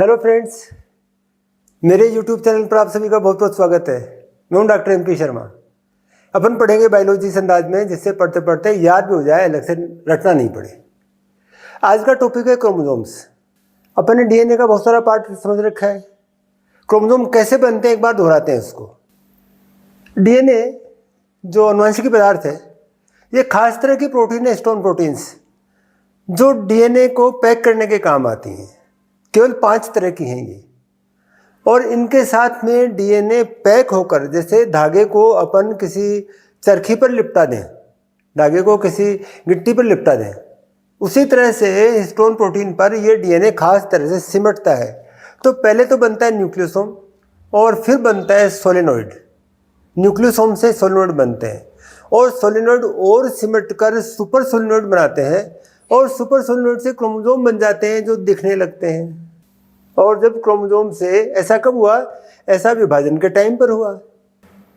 Hello friends, मेरे YouTube channel पर आप सभी का बहुत बहुत स्वागत है। मैं हूं डॉक्टर MP शर्मा। अपन पढ़ेंगे बायोलॉजी इस अंदाज में जिससे पढ़ते पढ़ते याद भी हो जाए, अलग से रटना नहीं पड़े। आज का टॉपिक है क्रोमोसोम्स। अपन ने DNA का बहुत सारा पार्ट समझ रखा है। क्रोमोसोम कैसे बनते हैं एक बार दोहराते हैं उसको। DNA जो आनुवंशिक पदार्थ है, ये खास तरह की प्रोटीन है, स्टोन प्रोटीन्स, जो DNA को पैक करने के काम आती हैं। केवल 5 तरह की हैं ये, और इनके साथ में DNA पैक होकर, जैसे धागे को अपन किसी चरखी पर लिपटा दें, धागे को किसी गिट्टी पर लिपटा दें, उसी तरह से हिस्टोन प्रोटीन पर ये DNA खास तरह से सिमटता है। तो पहले तो बनता है न्यूक्लियोसोम और फिर बनता है सोलेनोइड। न्यूक्लियोसोम से सोलेनोइड बनते हैं और सोलेनोइड और सिमट कर सुपर सोलेनोइड बनाते हैं और सुपर सोलेनोइड से क्रोमोसोम बन जाते हैं जो दिखने लगते हैं। और जब क्रोमोसोम से ऐसा कब हुआ? ऐसा विभाजन के टाइम पर हुआ।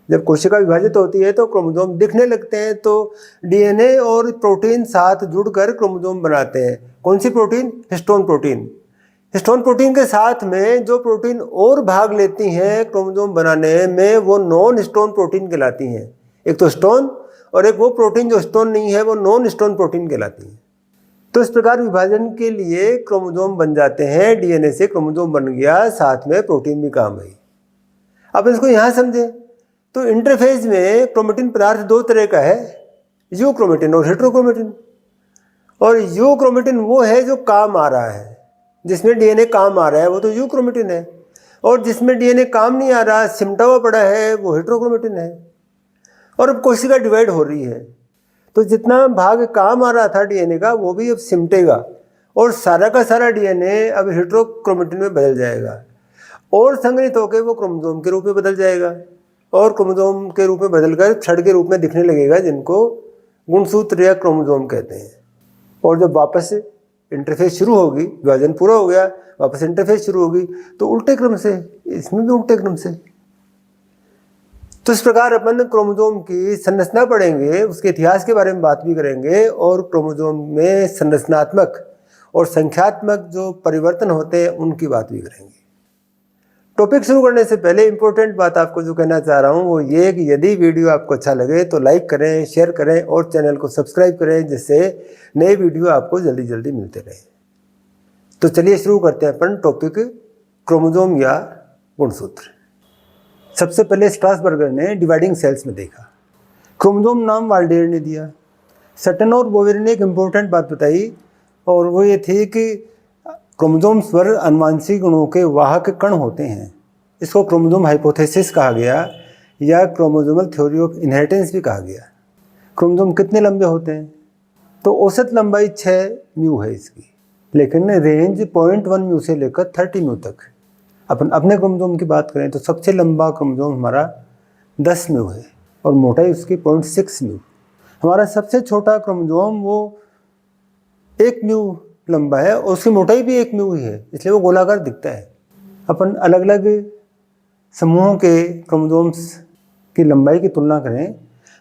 जब कोशिका विभाजित होती है तो क्रोमोसोम दिखने लगते हैं, तो DNA और प्रोटीन साथ जुड़कर क्रोमोसोम बनाते हैं। कौन सी protein? Histone protein. Histone protein के साथ में जो प्रोटीन और भाग लेती हैं क्रोमोसोम बनाने में, वो नॉन हिस्टोन प्रोटीन कहलाती हैं। एक तो हिस्टोन और एक वो प्रोटीन जो हिस्टोन नहीं है, वो नॉन हिस्टोन प्रोटीन कहलाती है। तो इस प्रकार विभाजन के लिए क्रोमोसोम बन जाते हैं। DNA से क्रोमोसोम बन गया, साथ में प्रोटीन भी काम आई। अब इसको यहाँ समझें तो इंटरफेज में क्रोमेटिन पदार्थ 2 तरह का है, यूक्रोमेटिन और हेटेरोक्रोमेटिन। और यूक्रोमेटिन वो है जो काम आ रहा है, जिसमें DNA काम आ रहा है, वो तो यूक्रोमेटिन है। और जिसमें DNA काम नहीं आ रहा, सिमटा हुआ पड़ा है, वो हेटेरोक्रोमेटिन है। और अब कोशिका डिवाइड हो रही है, तो जितना भाग काम आ रहा था DNA का, वो भी अब सिमटेगा और सारा का सारा DNA अब हेटेरोक्रोमेटिन में बदल जाएगा और संग्रहित होकर वो क्रोमोसोम के रूप में बदल जाएगा और क्रोमोसोम के रूप में बदलकर छड़ के रूप में दिखने लगेगा, जिनको गुणसूत्र या क्रोमोसोम कहते हैं। और जब वापस इंटरफेस शुरू होगी, विभाजन पूरा हो गया, वापस इंटरफेस शुरू होगी, तो उल्टे क्रम से, इसमें भी उल्टे क्रम से। तो इस प्रकार अपन क्रोमोसोम की संरचना पढ़ेंगे, उसके इतिहास के बारे में बात भी करेंगे और क्रोमोसोम में संरचनात्मक और संख्यात्मक जो परिवर्तन होते हैं उनकी बात भी करेंगे। टॉपिक शुरू करने से पहले इंपॉर्टेंट बात आपको जो कहना चाह रहा हूँ वो ये कि यदि वीडियो आपको अच्छा लगे तो लाइक करें, शेयर करें और चैनल को सब्सक्राइब करें, जिससे नए वीडियो आपको जल्दी जल्दी मिलते रहे। तो चलिए शुरू करते हैं अपन टॉपिक क्रोमोसोम या गुणसूत्र। सबसे पहले स्ट्रासबर्गर ने डिवाइडिंग सेल्स में देखा। क्रोमोसोम नाम वाल्डेयर ने दिया। सटन और बोवेर ने एक इम्पोर्टेंट बात बताई, और वो ये थी कि क्रोमोसोम्स पर आनुवंशिक गुणों के वाहक कण होते हैं। इसको क्रोमोसोम हाइपोथेसिस कहा गया या क्रोमोसोमल थ्योरी ऑफ इनहेरिटेंस भी कहा गया। क्रोमोसोम कितने लंबे होते हैं? तो औसत लंबाई 6 म्यू है इसकी, लेकिन रेंज 0.1 म्यू से लेकर 30 म्यू तक। अपन अपने क्रोमोसोम की बात करें तो सबसे लंबा क्रोमोसोम हमारा 10 म्यू है और मोटाई उसकी 0.6 म्यू। हमारा सबसे छोटा क्रोमोसोम वो 1 म्यू लंबा है और उसकी मोटाई भी 1 म्यू ही है, इसलिए वो गोलाकार दिखता है। अपन अलग अलग समूहों के क्रोमोसोम्स की लंबाई की तुलना करें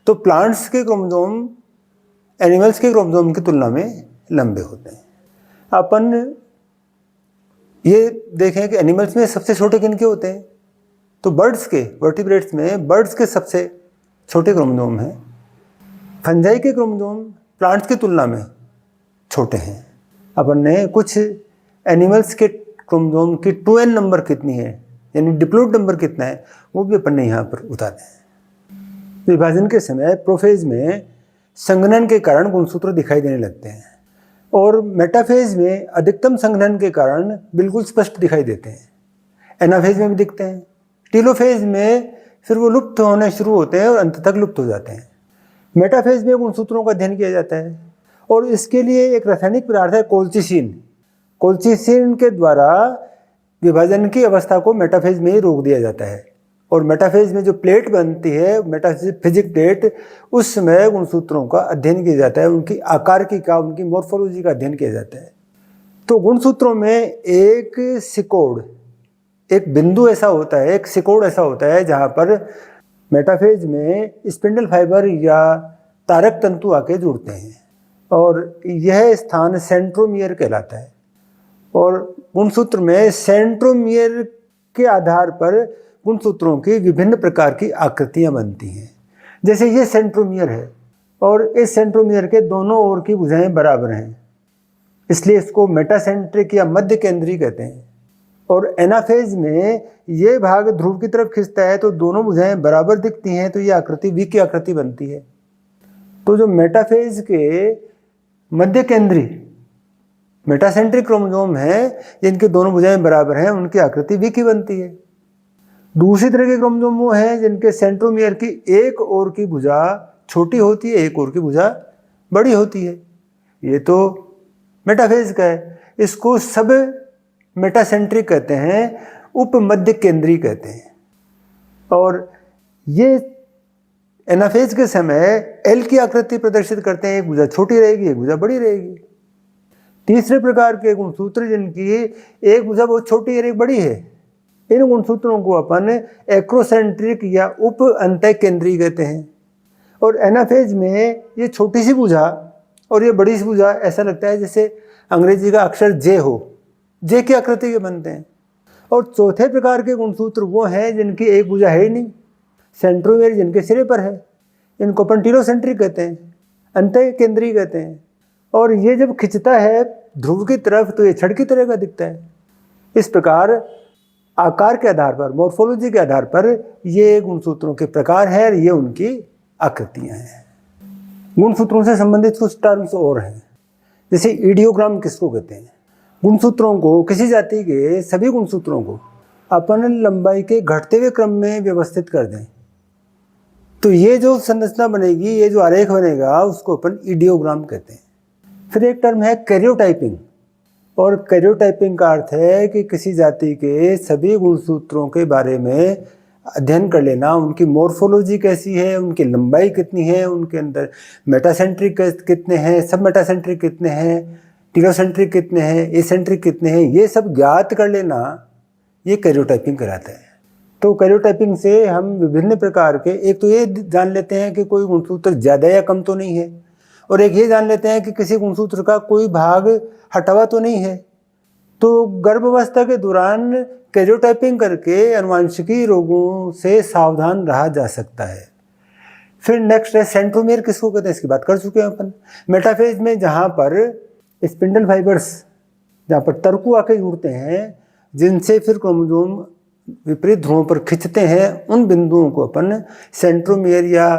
तो प्लांट्स के क्रोमोसोम एनिमल्स के क्रोमोसोम की तुलना में लंबे होते हैं। अपन ये देखें कि एनिमल्स में सबसे छोटे किनके होते हैं? तो बर्ड्स के, वर्टिब्रेट्स में बर्ड्स के सबसे छोटे क्रोमोसोम हैं। फंजाई के क्रोमोसोम प्लांट्स की तुलना में छोटे हैं। अपन ने कुछ एनिमल्स के क्रोमोसोम की 2n नंबर कितनी है, यानी डिप्लॉइड नंबर कितना है, वो भी अपन ने यहाँ पर उतारे हैं। विभाजन के समय प्रोफेज में संघनन के कारण गुणसूत्र दिखाई देने लगते हैं और मेटाफेज में अधिकतम संघनन के कारण बिल्कुल स्पष्ट दिखाई देते हैं। एनाफेज में भी दिखते हैं। टीलोफेज में फिर वो लुप्त होने शुरू होते हैं और अंत तक लुप्त हो जाते हैं। मेटाफेज में गुणसूत्रों का अध्ययन किया जाता है और इसके लिए एक रासायनिक पदार्थ है कोल्चिसिन। कोल्चिसिन के द्वारा विभाजन की अवस्था को मेटाफेज में ही रोक दिया जाता है और मेटाफेज में जो प्लेट बनती है, मेटाफिजिक प्लेट, उस समय गुणसूत्रों का अध्ययन किया जाता है, उनकी आकार की का, उनकी मॉर्फोलॉजी का अध्ययन किया जाता है। तो गुणसूत्रों में एक सिकोड़, एक बिंदु ऐसा होता है, एक सिकोड़ ऐसा होता है जहाँ पर मेटाफेज में स्पिंडल फाइबर या तारक तंतु आके जुड़ते हैं और यह स्थान सेंट्रोमियर कहलाता है। और गुणसूत्र में सेंट्रोमियर के आधार पर गुणसूत्रों की विभिन्न प्रकार की आकृतियां बनती हैं। जैसे ये सेंट्रोमियर है और इस सेंट्रोमियर के दोनों ओर की भुजाएं बराबर हैं, इसलिए इसको मेटासेंट्रिक या मध्य केंद्री कहते हैं। और एनाफेज में ये भाग ध्रुव की तरफ खिंचता है तो दोनों भुजाएं बराबर दिखती हैं, तो ये आकृति वी की आकृति बनती है। तो जो मेटाफेज के मध्य केंद्री मेटासेंट्रिक क्रोमोसोम है, जिनके दोनों भुजाएं बराबर हैं, उनकी आकृति वी की बनती है। दूसरी तरह के क्रोमोसोम वो हैं जिनके सेंट्रोमियर की एक ओर की भुजा छोटी होती है, एक ओर की भुजा बड़ी होती है। ये तो मेटाफेज का है। इसको सब मेटासेंट्रिक कहते हैं, उपमध्य केंद्री कहते हैं। और ये एनाफेज के समय एल की आकृति प्रदर्शित करते हैं, एक भुजा छोटी रहेगी, एक भुजा बड़ी रहेगी। तीसरे प्रकार के गुणसूत्र जिनकी एक भुजा बहुत छोटी और एक बड़ी है, इन गुणसूत्रों को अपन एक्रोसेंट्रिक या उप अंतः केंद्री कहते हैं। और एनाफेज में ये छोटी सी भुजा और ये बड़ी सी भुजा, ऐसा लगता है जैसे अंग्रेजी का अक्षर जे हो, जे की आकृति के बनते हैं। और चौथे प्रकार के गुणसूत्र वो हैं जिनकी एक भुजा है ही नहीं, सेंट्रोमियर जिनके सिरे पर है, इनको अपन टीलोसेंट्रिक कहते हैं, अंतः केंद्री कहते हैं। और ये जब खिंचता है ध्रुव की तरफ तो ये छड़ की तरह का दिखता है। इस प्रकार आकार के आधार पर, मॉर्फोलॉजी के आधार पर ये गुणसूत्रों के प्रकार हैं और ये उनकी आकृतियां हैं। गुणसूत्रों से संबंधित कुछ टर्म्स और हैं, जैसे इडियोग्राम किसको कहते हैं। गुणसूत्रों को, किसी जाति के सभी गुणसूत्रों को अपन लंबाई के घटते हुए क्रम में व्यवस्थित कर दें तो ये जो संरचना बनेगी, ये जो आरेख बनेगा, उसको अपन इडियोग्राम कहते हैं। फिर एक टर्म है कैरियोटाइपिंग, और कैरियोटाइपिंग का अर्थ है कि किसी जाति के सभी गुणसूत्रों के बारे में अध्ययन कर लेना, उनकी मॉर्फोलॉजी कैसी है, उनकी लंबाई कितनी है, उनके अंदर मेटासेंट्रिक कितने हैं, सब मेटासेंट्रिक कितने हैं, टीलोसेंट्रिक कितने हैं, एसेंट्रिक कितने हैं, ये सब ज्ञात कर लेना, ये कैरियोटाइपिंग कहलाता है। तो कैरियोटाइपिंग से हम विभिन्न प्रकार के, एक तो ये जान लेते हैं कि कोई गुणसूत्र ज़्यादा या कम तो नहीं है, और एक ये जान लेते हैं कि किसी गुणसूत्र का कोई भाग हटा हुआ तो नहीं है। तो गर्भावस्था के दौरान कैरियोटाइपिंग करके आनुवंशिकी रोगों से सावधान रहा जा सकता है। फिर नेक्स्ट है सेंट्रोमियर किसको कहते हैं, इसकी बात कर चुके हैं अपन। मेटाफेज में जहाँ पर स्पिंडल फाइबर्स, जहाँ पर तर्कु आके जुड़ते हैं, जिनसे फिर क्रोमोसोम विपरीत ध्रुवों पर खिंचते हैं, उन बिंदुओं को अपन सेंट्रोमियर या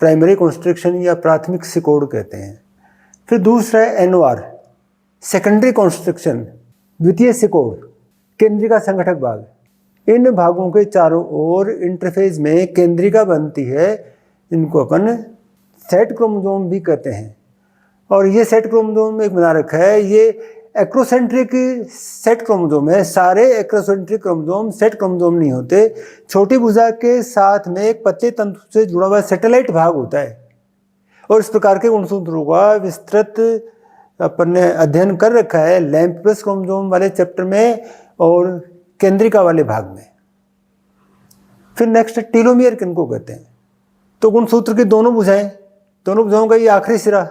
प्राइमरी कॉन्स्ट्रिक्शन या प्राथमिक सिकोड़ कहते हैं। फिर दूसरा है एनओआर, सेकेंडरी कॉन्स्ट्रिक्शन, द्वितीय सिकोड़, केंद्रिका संगठक भाग। इन भागों के चारों ओर इंटरफेज में केंद्रिका बनती है, इनको अपन सेट क्रोमोसोम भी कहते हैं। और ये सेट क्रोमोसोम एक बना रखा है, ये एक्रोसेंट्रिक सेट क्रोमोसोम है। सारे एक्रोसेंट्रिक क्रोमोसोम सेट क्रोमोसोम नहीं होते। छोटी भुजा के साथ में एक पतले तंतु से जुड़ा हुआ सैटेलाइट भाग होता है। और इस प्रकार के गुणसूत्रों का विस्तृत अपन ने अध्ययन कर रखा है लैम्प्रेस क्रोमोसोम वाले चैप्टर में और केंद्रिका वाले भाग में। फिर नेक्स्ट टीलोमियर किनको कहते हैं, तो गुणसूत्र की दोनों भुजाओं का ये आखिरी सिरा,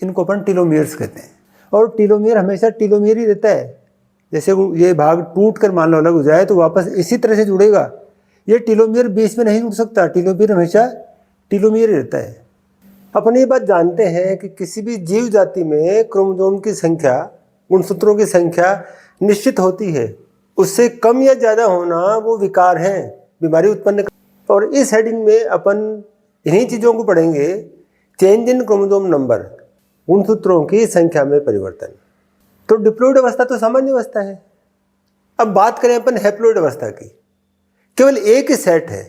इनको अपन टीलोमियर्स कहते हैं। और टीलोमियर हमेशा टीलोमियर ही रहता है। जैसे ये भाग टूट कर मान लो अलग हो जाए तो वापस इसी तरह से जुड़ेगा। ये टीलोमियर बीच में नहीं जुड़ सकता, टीलोमियर हमेशा टीलोमियर ही रहता है। अपन ये बात जानते हैं कि किसी भी जीव जाति में क्रोमोसोम की संख्या, गुणसूत्रों की संख्या निश्चित होती है। उससे कम या ज़्यादा होना वो विकार है, बीमारी उत्पन्न। और इस हेडिंग में अपन इन्हीं चीज़ों को पढ़ेंगे, चेंज इन क्रोमोसोम नंबर, गुणसूत्रों की संख्या में परिवर्तन। तो डिप्लॉइड अवस्था तो सामान्य अवस्था है। अब बात करें अपन हैप्लॉइड अवस्था की, केवल एक ही सेट है।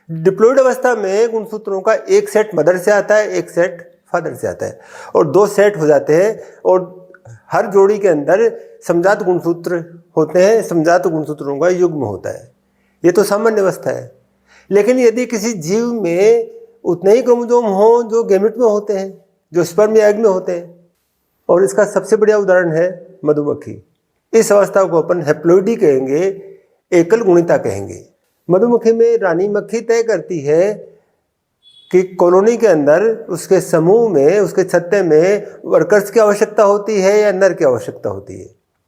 डिप्लॉइड अवस्था में गुणसूत्रों का एक सेट मदर से आता है, एक सेट फादर से आता है, और दो सेट हो जाते हैं। और हर जोड़ी के अंदर समजात गुणसूत्र होते हैं, समजात गुणसूत्रों का युग्म होता है। ये तो सामान्य अवस्था है। लेकिन यदि किसी जीव में उतने ही क्रोमोसोम हों जो गैमेट में होते हैं, जो स्पर्म या एग में होते हैं, और इसका सबसे बढ़िया उदाहरण है मधुमक्खी। इस अवस्था को अपन हैप्लॉइडी कहेंगे, एकल गुणिता कहेंगे। मधुमक्खी में रानी मक्खी तय करती है कि कॉलोनी के अंदर, उसके समूह में, उसके छत्ते में वर्कर्स की आवश्यकता होती है या नर की आवश्यकता होती है।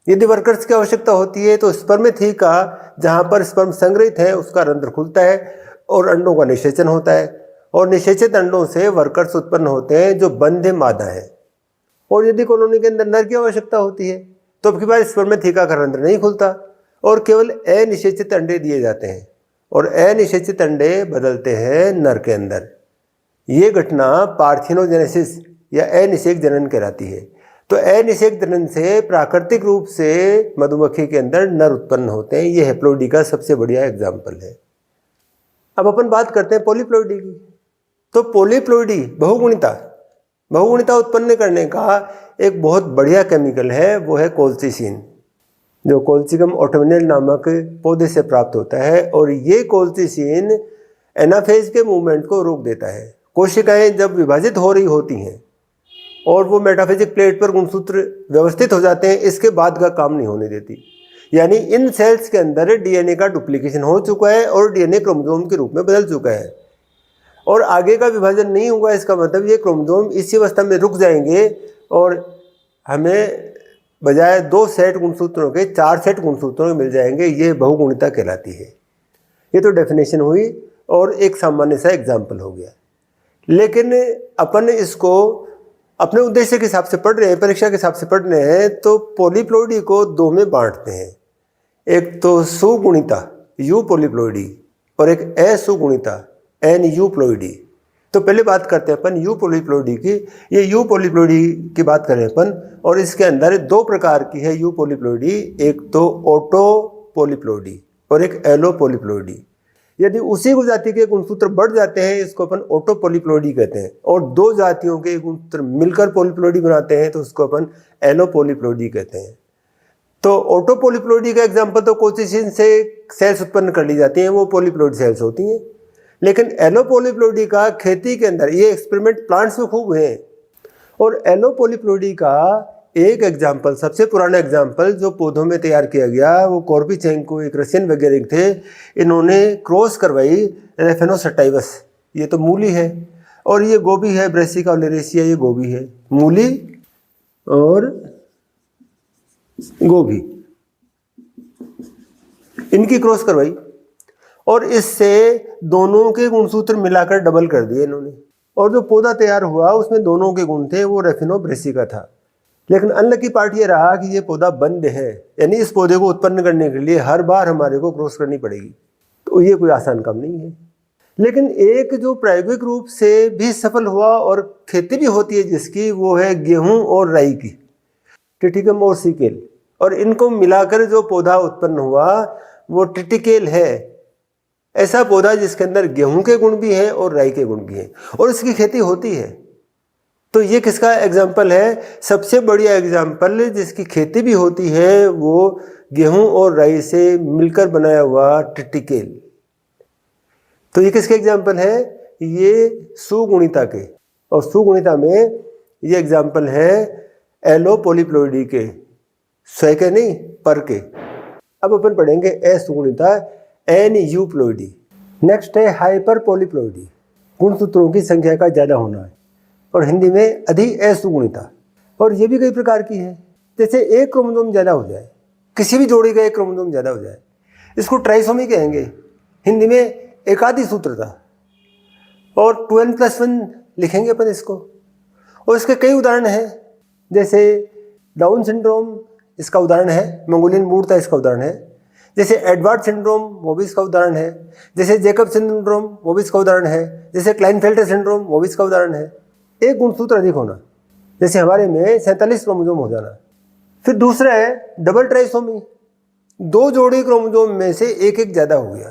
यदि वर्कर्स की आवश्यकता होती है तो स्पर्मेथेका, जहाँ पर स्पर्म संग्रहित है, उसका रंध्र खुलता है और अंडों का निषेचन होता है, और निषेचित अंडों से वर्कर्स उत्पन्न होते हैं जो बंध्य मादा है। और यदि कॉलोनी के अंदर नर की आवश्यकता होती है तो अब की बार स्पर्मेथेका का रंध्र नहीं खुलता और केवल अनिषेचित अंडे दिए जाते हैं, और अनिषेचित अंडे बदलते हैं नर के अंदर। ये घटना पार्थिनोजेनेसिस या अनिषेक जनन कहलाती है। तो अनिषेक जनन से प्राकृतिक रूप से मधुमक्खी के अंदर नर उत्पन्न होते हैं। ये हेप्लोइडी का सबसे बढ़िया एग्जाम्पल है। अब अपन बात करते हैं पॉलीप्लोइडी की। तो पॉलीप्लोइडी बहुगुणिता उत्पन्न करने का एक बहुत बढ़िया केमिकल है, वो है कोल्चिसिन, जो कोल्चिकम ऑटोमिनल नामक पौधे से प्राप्त होता है। और ये कोल्चिसिन एनाफेज के मूवमेंट को रोक देता है। कोशिकाएं जब विभाजित हो रही होती हैं और वो मेटाफेजिक प्लेट पर गुणसूत्र व्यवस्थित हो जाते हैं, इसके बाद का काम नहीं होने देती। यानी इन सेल्स के अंदर डीएनए का डुप्लीकेशन हो चुका है और डीएनए क्रोमोसोम के रूप में बदल चुका है और आगे का विभाजन नहीं होगा। इसका मतलब ये क्रोमोसोम इसी अवस्था में रुक जाएंगे और हमें बजाय 2 सेट गुणसूत्रों के 4 सेट गुणसूत्रों मिल जाएंगे। ये बहुगुणिता कहलाती है। ये तो डेफिनेशन हुई और एक सामान्य सा एग्जाम्पल हो गया। लेकिन अपन इसको अपने उद्देश्य के हिसाब से पढ़ रहे हैं, परीक्षा के हिसाब से पढ़ रहे हैं, तो पॉलीप्लोइडी को 2 में बांटते हैं। एक तो सुगुणिता यू पॉलीप्लोइडी और एक असुगुणिता एन यू प्लोइडी। तो पहले बात करते हैं अपन यू पॉलीप्लोइडी की। ये यू पॉलीप्लोइडी की बात करें अपन, और इसके अंदर 2 प्रकार की है यू पॉलीप्लोइडी। एक तो ऑटो पॉलीप्लोइडी और एक एलो पॉलीप्लोइडी। यदि उसी को जाति के गुणसूत्र बढ़ जाते हैं, इसको अपन ऑटो पॉलीप्लोइडी कहते हैं, और 2 जातियों के गुणसूत्र मिलकर पॉलीप्लोइडी बनाते हैं तो उसको अपन एलो पॉलीप्लोइडी कहते हैं। तो ऑटो पॉलीप्लोइडी का एग्जाम्पल तो कोल्चिसिन से सेल्स उत्पन्न कर ली जाती हैं, वो पॉलीप्लोइड सेल्स होती हैं। लेकिन एलो पॉलीप्लोइडी का खेती के अंदर, ये एक्सपेरिमेंट प्लांट्स में खूब हुए हैं। और एलो पॉलीप्लोइडी का एक एग्जाम्पल, सबसे पुराना एग्जाम्पल जो पौधों में तैयार किया गया, वो कोर्बिचेंको, एक रशियन वैज्ञानिक थे। इन्होंने क्रॉस करवाई रेफेनोसटाइवस, ये तो मूली है, और ये गोभी है, ब्रेसिका ओलेरेसिया, ये गोभी है। मूली और गोभी, इनकी क्रॉस करवाई और इससे दोनों के गुणसूत्र मिलाकर डबल कर दिए इन्होंने, और जो पौधा तैयार हुआ उसमें दोनों के गुण थे, वो रेफिनो ब्रेसिका था। लेकिन अनलकी पार्ट ये रहा कि ये पौधा बंद है, यानी इस पौधे को उत्पन्न करने के लिए हर बार हमारे को क्रॉस करनी पड़ेगी। तो ये कोई आसान काम नहीं है। लेकिन एक जो प्रायोगिक रूप से भी सफल हुआ और खेती भी होती है जिसकी, वो है गेहूं और राई की, टिटिकम और सीकेल, और इनको मिलाकर जो पौधा उत्पन्न हुआ वो टिटिकेल है। ऐसा पौधा जिसके अंदर गेहूं के गुण भी हैं और राई के गुण भी हैं, और इसकी खेती होती है। तो ये किसका एग्जाम्पल है? सबसे बढ़िया एग्जाम्पल जिसकी खेती भी होती है, वो गेहूं और राई से मिलकर बनाया हुआ टिटिकेल। तो ये किसके एग्जाम्पल है? ये सुगुणिता के, और सुगुणिता में ये एग्जाम्पल है एलो पॉलीप्लोइडी के, स्वयं के नहीं पर के। अब अपन पढ़ेंगे असुगुणिता एन यू प्लोइडी। नेक्स्ट है हाइपर पॉलीप्लोइडी, गुणसूत्रों की संख्या का ज़्यादा होना है, और हिंदी में अधिक असुगुणिता। और ये भी कई प्रकार की है, जैसे एक क्रोमोसोम ज़्यादा हो जाए, किसी भी जोड़ी का एक क्रोमोसोम ज़्यादा हो जाए, इसको ट्राइसोमी कहेंगे। हिंदी में एकादि सूत्रता, और 2n+1 लिखेंगे अपन इसको। और इसके कई उदाहरण हैं, जैसे डाउन सिंड्रोम इसका उदाहरण है, मंगोलियन मूर्ता इसका उदाहरण है, जैसे एडवर्ड सिंड्रोम वो भी इसका उदाहरण है, जैसे जेकब सिंड्रोम वो भी इसका उदाहरण है, जैसे क्लाइनफेल्टर सिंड्रोम वो भी इसका उदाहरण है। एक गुणसूत्र अधिक होना, जैसे हमारे में 47 क्रोमोसोम हो जाना। फिर दूसरा है डबल ट्राइसोमी, 2 जोड़ी क्रोमोसोम में से एक एक ज़्यादा हो गया।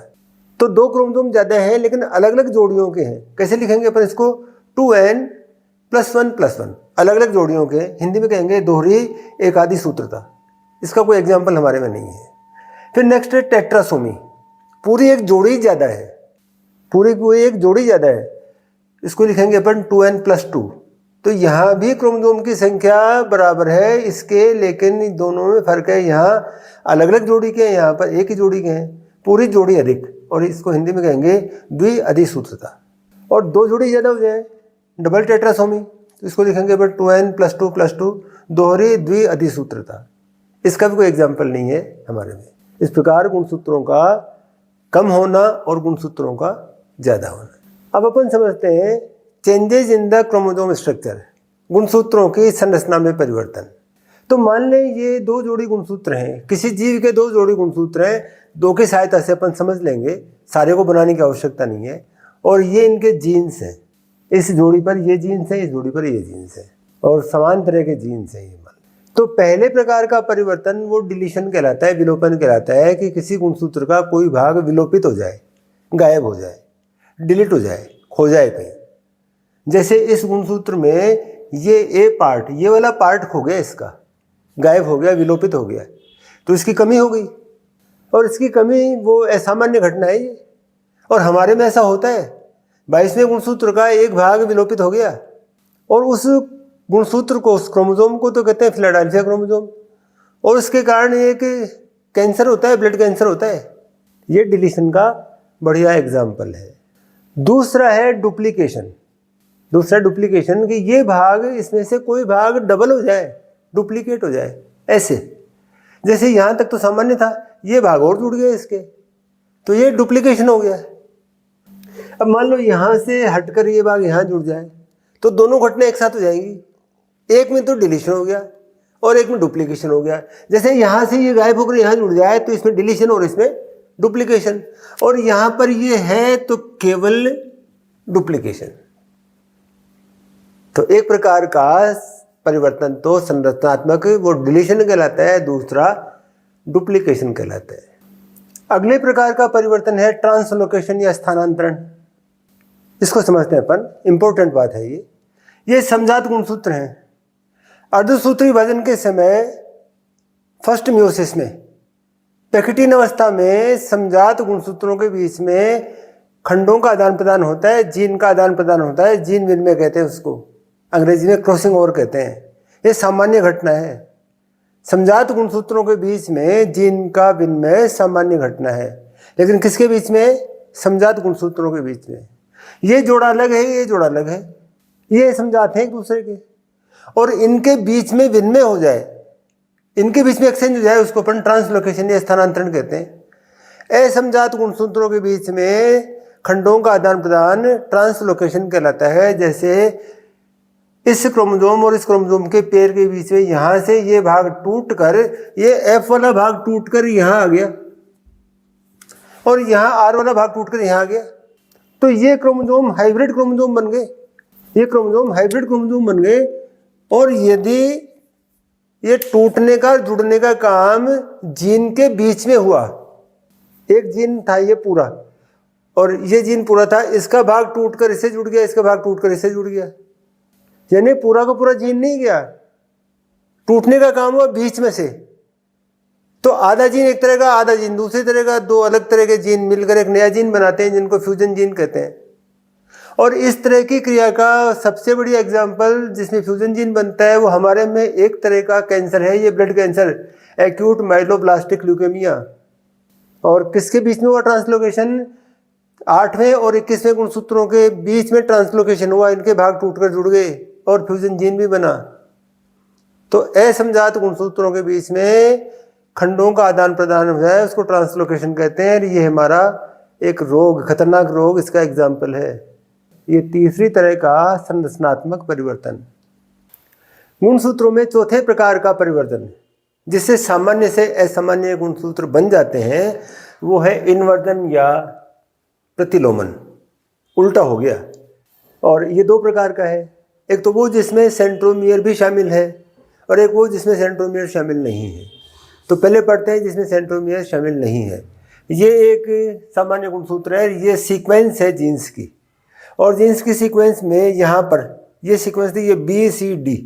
तो 2 क्रोमोसोम ज़्यादा हैं लेकिन अलग अलग जोड़ियों के हैं। कैसे लिखेंगे अपन इसको? 2n+1+1, अलग अलग जोड़ियों के, हिंदी में कहेंगे दोहरी एकादि सूत्रता। इसका कोई एग्जाम्पल हमारे में नहीं है। फिर नेक्स्ट है टेट्रासोमी, पूरी एक जोड़ी ज़्यादा है, पूरी एक जोड़ी ज़्यादा है, इसको लिखेंगे अपन 2n+2। तो यहाँ भी क्रोमोसोम की संख्या बराबर है इसके, लेकिन दोनों में फर्क है, यहाँ अलग अलग जोड़ी के हैं, यहाँ पर एक ही जोड़ी के हैं, पूरी जोड़ी अधिक, और इसको हिंदी में कहेंगे द्विअधिसूत्रता। और 2 जोड़ी ज़्यादा हो जाए, डबल टेट्रासोमी, तो इसको लिखेंगे अपन 2n+2+2 दोहरी द्विअधिसूत्रता। इसका भी कोई एग्जाम्पल नहीं है हमारे में। इस प्रकार गुणसूत्रों का कम होना और गुणसूत्रों का ज़्यादा होना। अब अपन समझते हैं changes in the chromosome structure, गुणसूत्रों की संरचना में परिवर्तन। तो मान लें ये 2 जोड़ी गुणसूत्र हैं, किसी जीव के 2 जोड़ी गुणसूत्र हैं, 2 की सहायता से अपन समझ लेंगे, सारे को बनाने की आवश्यकता नहीं है। और ये इनके जीन्स हैं, इस जोड़ी पर ये जीन्स हैं, इस जोड़ी पर ये जीन्स हैं, और समान तरह के जीन्स हैं ये। तो पहले प्रकार का परिवर्तन वो डिलीशन कहलाता है, विलोपन कहलाता है, कि किसी गुणसूत्र का कोई भाग विलोपित हो जाए, गायब हो जाए, डिलीट हो जाए, खो जाए कहीं। जैसे इस गुणसूत्र में ये ए पार्ट, ये वाला पार्ट खो गया, इसका गायब हो गया, विलोपित हो गया, तो इसकी कमी हो गई। और इसकी कमी वो असामान्य घटना है ये, और हमारे में ऐसा होता है। 22वें गुणसूत्र का एक भाग विलोपित हो गया, और उस गुणसूत्र को, उस क्रोमोसोम को तो कहते हैं फिलाडेल्फिया क्रोमोसोम, और उसके कारण एक कैंसर होता है, ब्लड कैंसर होता है। ये डिलीशन का बढ़िया एग्जाम्पल है। दूसरा है डुप्लीकेशन। दूसरा डुप्लीकेशन कि ये भाग, इसमें से कोई भाग डबल हो जाए, डुप्लीकेट हो जाए। ऐसे जैसे यहाँ तक तो सामान्य था, ये भाग और जुड़ गया इसके, तो ये डुप्लीकेशन हो गया। अब मान लो यहाँ से हटकर ये भाग यहाँ जुड़ जाए, तो दोनों घटनाएं एक साथ हो जाएंगी। एक में तो डिलीशन हो गया और एक में डुप्लीकेशन हो गया। जैसे यहाँ से ये गायब होकर यहाँ जुड़ जाए तो इसमें डिलीशन और इसमें डुप्लीकेशन, और यहाँ पर ये है तो केवल डुप्लीकेशन। तो एक प्रकार का परिवर्तन तो संरचनात्मक वो डिलीशन कहलाता है, दूसरा डुप्लीकेशन कहलाता है। अगले प्रकार का परिवर्तन है ट्रांसलोकेशन या स्थानांतरण। इसको समझते हैं अपन, इंपॉर्टेंट बात है ये समजात गुणसूत्र हैं। अर्धसूत्री विभाजन के समय फर्स्ट मियोसिस में, पैकेटिन अवस्था में समजात गुणसूत्रों के बीच में खंडों का आदान प्रदान होता है, जीन का आदान प्रदान होता है, जीन विनिमय कहते हैं उसको, अंग्रेजी में क्रॉसिंग ओवर कहते हैं। ये सामान्य घटना है। समजात गुणसूत्रों के बीच में जीन का विनिमय सामान्य घटना है, लेकिन किसके बीच में? समजात गुणसूत्रों के बीच में। ये जोड़ा अलग है, ये जोड़ा अलग है, ये समजात हैं एक दूसरे के, और इनके बीच में विनिमय हो जाए, इनके बीच में एक्सचेंज हो जाए, उसको अपन ट्रांसलोकेशन या स्थानांतरण कहते हैं। असमजात गुणसूत्रों के बीच में खंडों का आदान प्रदान ट्रांसलोकेशन कहलाता है। जैसे इस क्रोमोसोम और इस क्रोमोसोम के पेयर के बीच में यहाँ से ये भाग टूटकर, ये एफ वाला भाग टूटकर यहाँ आ गया, और यहाँ आर वाला भाग टूटकर यहाँ आ गया, तो ये क्रोमोसोम हाइब्रिड क्रोमोसोम बन गए, ये क्रोमोसोम हाइब्रिड क्रोमोसोम बन गए। और यदि ये टूटने का जुड़ने का काम जीन के बीच में हुआ, एक जीन था ये पूरा, और ये जीन पूरा था, इसका भाग टूटकर इससे जुड़ गया, इसका भाग टूटकर इससे जुड़ गया, यानी पूरा का पूरा जीन नहीं गया, टूटने का काम हुआ बीच में से। तो आधा जीन एक तरह का, आधा जीन दूसरी तरह का, 2 अलग तरह के जीन मिलकर एक नया जीन बनाते हैं, जिनको फ्यूजन जीन कहते हैं। और इस तरह की क्रिया का सबसे बड़ी एग्जाम्पल जिसमें फ्यूजन जीन बनता है वो हमारे में एक तरह का कैंसर है, ये ब्लड कैंसर, एक्यूट माइलोब्लास्टिक ल्यूकेमिया। और किसके बीच में हुआ ट्रांसलोकेशन? 8वें और 21वें गुणसूत्रों के बीच में ट्रांसलोकेशन हुआ, इनके भाग टूटकर जुड़ गए और फ्यूजन जीन भी बना। तो असमजात गुणसूत्रों के बीच में खंडों का आदान प्रदान हो जाए, उसको ट्रांसलोकेशन कहते हैं। ये हमारा एक रोग, खतरनाक रोग, इसका एग्जाम्पल है। ये तीसरी तरह का संरचनात्मक परिवर्तन। गुणसूत्रों में चौथे प्रकार का परिवर्तन जिससे सामान्य से असामान्य गुणसूत्र बन जाते हैं, वो है इन्वर्जन या प्रतिलोमन, उल्टा हो गया। और ये 2 प्रकार का है, एक तो वो जिसमें सेंट्रोमियर भी शामिल है, और एक वो जिसमें सेंट्रोमियर शामिल नहीं है। तो पहले पढ़ते हैं जिसमें सेंट्रोमियर शामिल नहीं है। ये एक सामान्य गुणसूत्र है, ये सीक्वेंस है जीन्स की, और जीन्स की सीक्वेंस में यहाँ पर ये सीक्वेंस थी, ये BCD,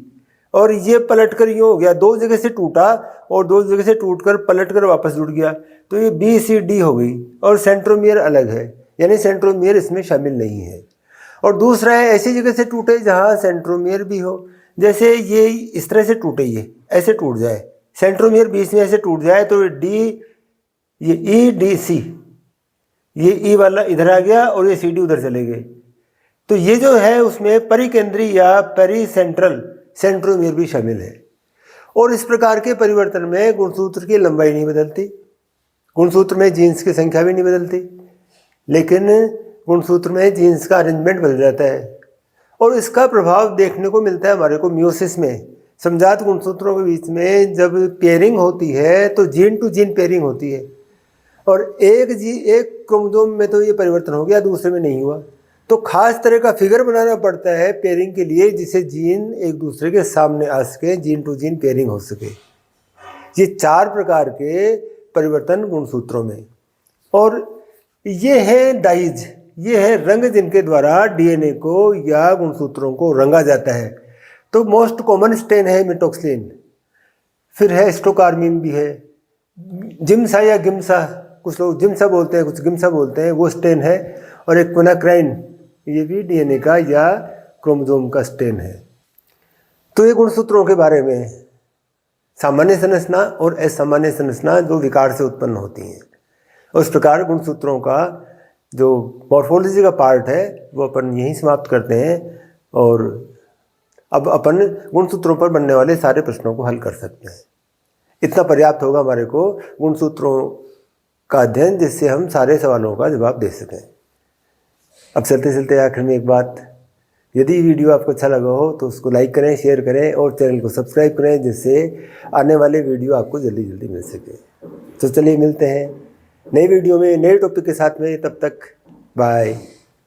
और ये पलटकर यूँ हो गया, 2 जगह से टूटा और 2 जगह से टूटकर पलटकर वापस जुड़ गया, तो ये BCD हो गई, और सेंट्रोमियर अलग है, यानी सेंट्रोमियर इसमें शामिल नहीं है। और दूसरा है ऐसी जगह से टूटे जहाँ सेंट्रोमियर भी हो, जैसे ये इस तरह से टूटे, ये ऐसे टूट जाए, सेंट्रोमियर बीच में ऐसे टूट जाए, तो ये EDC, ये E वाला इधर आ गया और ये CD उधर चले गए। तो ये जो है उसमें परिकेंद्री या पेरी सेंट्रल सेंट्रोमियर भी शामिल है। और इस प्रकार के परिवर्तन में गुणसूत्र की लंबाई नहीं बदलती, गुणसूत्र में जीन्स की संख्या भी नहीं बदलती, लेकिन गुणसूत्र में जीन्स का अरेंजमेंट बदल जाता है। और इसका प्रभाव देखने को मिलता है हमारे को मियोसिस में। समजात गुणसूत्रों के बीच में जब पेयरिंग होती है तो जीन टू जीन पेयरिंग होती है, और एक क्रोमोसोम में तो ये परिवर्तन हो गया, दूसरे में नहीं हुआ। तो खास तरह का फिगर बनाना पड़ता है पेयरिंग के लिए, जिससे जीन एक दूसरे के सामने आ सके, जीन टू जीन पेयरिंग हो सके। ये 4 प्रकार के परिवर्तन गुणसूत्रों में। और ये है डाइज, ये है रंग जिनके द्वारा डीएनए को या गुणसूत्रों को रंगा जाता है। तो मोस्ट कॉमन स्टेन है मिटोक्सिलिन, फिर है स्टोकार्मिन भी है, जिम्सा या गिम्सा, कुछ लोग जिम्सा बोलते हैं, कुछ गिम्सा बोलते हैं, वो स्टेन है। और एक क्विनाक्राइन, ये भी डीएनए का या क्रोमोसोम का स्टेन है। तो ये गुणसूत्रों के बारे में सामान्य संरचना और असामान्य संरचना जो विकार से उत्पन्न होती हैं। उस प्रकार गुणसूत्रों का जो मॉर्फोलॉजी का पार्ट है वो अपन यहीं समाप्त करते हैं, और अब अपन गुणसूत्रों पर बनने वाले सारे प्रश्नों को हल कर सकते हैं। इतना पर्याप्त होगा हमारे को गुणसूत्रों का अध्ययन, जिससे हम सारे सवालों का जवाब दे सकें। अब चलते चलते आखिर में एक बात, यदि वीडियो आपको अच्छा लगा हो तो उसको लाइक करें, शेयर करें और चैनल को सब्सक्राइब करें, जिससे आने वाले वीडियो आपको जल्दी जल्दी मिल सके। तो चलिए मिलते हैं नई वीडियो में नए टॉपिक के साथ में, तब तक बाय।